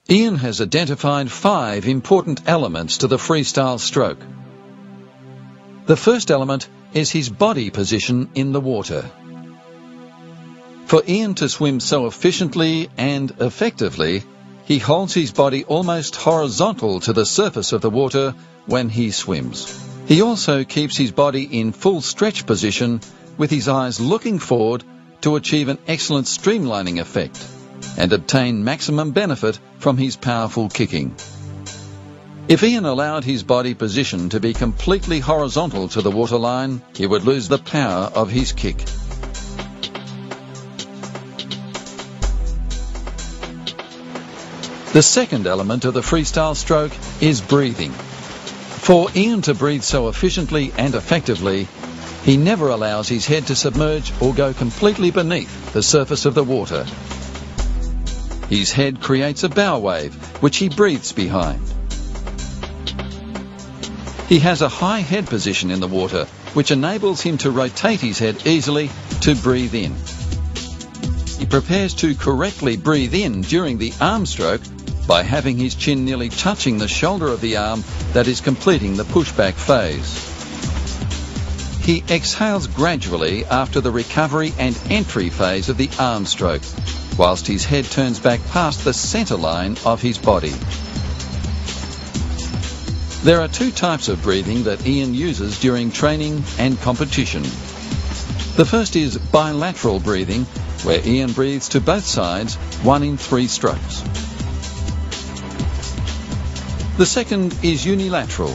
Ian has identified 5 important elements to the freestyle stroke. The first element is his body position in the water. For Ian to swim so efficiently and effectively, he holds his body almost horizontal to the surface of the water when he swims. He also keeps his body in full stretch position with his eyes looking forward to achieve an excellent streamlining effect and obtain maximum benefit from his powerful kicking. If Ian allowed his body position to be completely horizontal to the waterline, he would lose the power of his kick. The second element of the freestyle stroke is breathing. For Ian to breathe so efficiently and effectively, he never allows his head to submerge or go completely beneath the surface of the water. His head creates a bow wave, which he breathes behind. He has a high head position in the water, which enables him to rotate his head easily to breathe in. He prepares to correctly breathe in during the arm stroke by having his chin nearly touching the shoulder of the arm that is completing the pushback phase. He exhales gradually after the recovery and entry phase of the arm stroke, whilst his head turns back past the centre line of his body. There are 2 types of breathing that Ian uses during training and competition. The first is bilateral breathing, where Ian breathes to both sides, 1 in 3 strokes. The second is unilateral,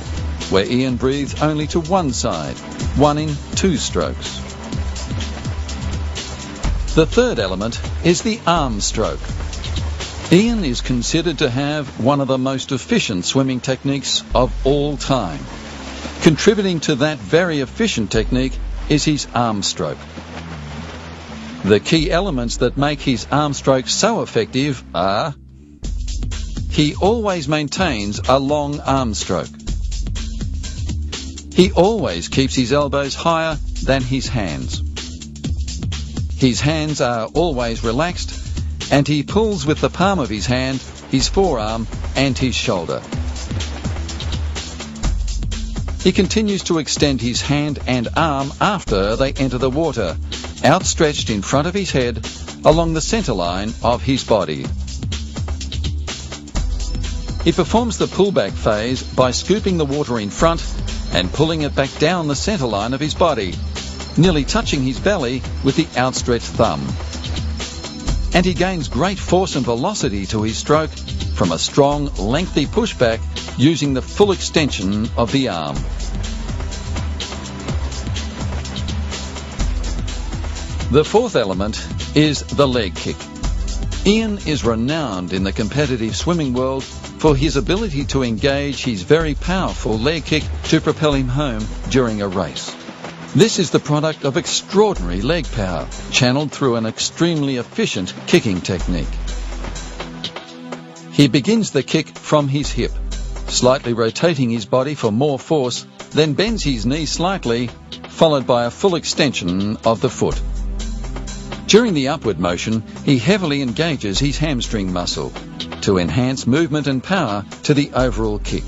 where Ian breathes only to one side, 1 in 2 strokes. The third element is the arm stroke. Ian is considered to have one of the most efficient swimming techniques of all time. Contributing to that very efficient technique is his arm stroke. The key elements that make his arm stroke so effective are: he always maintains a long arm stroke. He always keeps his elbows higher than his hands. His hands are always relaxed, and he pulls with the palm of his hand, his forearm, and his shoulder. He continues to extend his hand and arm after they enter the water, outstretched in front of his head, along the centre line of his body. He performs the pullback phase by scooping the water in front and pulling it back down the centre line of his body, nearly touching his belly with the outstretched thumb. And he gains great force and velocity to his stroke from a strong, lengthy pushback using the full extension of the arm. The fourth element is the leg kick. Ian is renowned in the competitive swimming world for his ability to engage his very powerful leg kick to propel him home during a race. This is the product of extraordinary leg power, channeled through an extremely efficient kicking technique. He begins the kick from his hip, slightly rotating his body for more force, then bends his knee slightly, followed by a full extension of the foot. During the upward motion, he heavily engages his hamstring muscle to enhance movement and power to the overall kick.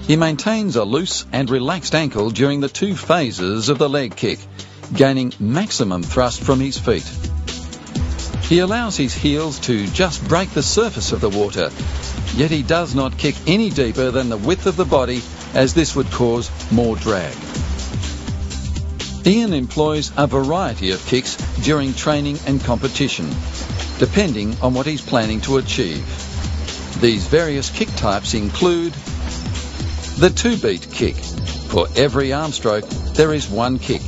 He maintains a loose and relaxed ankle during the 2 phases of the leg kick, gaining maximum thrust from his feet. He allows his heels to just break the surface of the water, yet he does not kick any deeper than the width of the body, as this would cause more drag. Ian employs a variety of kicks during training and competition, depending on what he's planning to achieve. These various kick types include the 2-beat kick. For every arm stroke, there is 1 kick.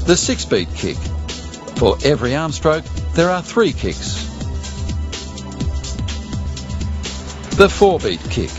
The 6-beat kick. For every arm stroke, there are 3 kicks. The 4-beat kick.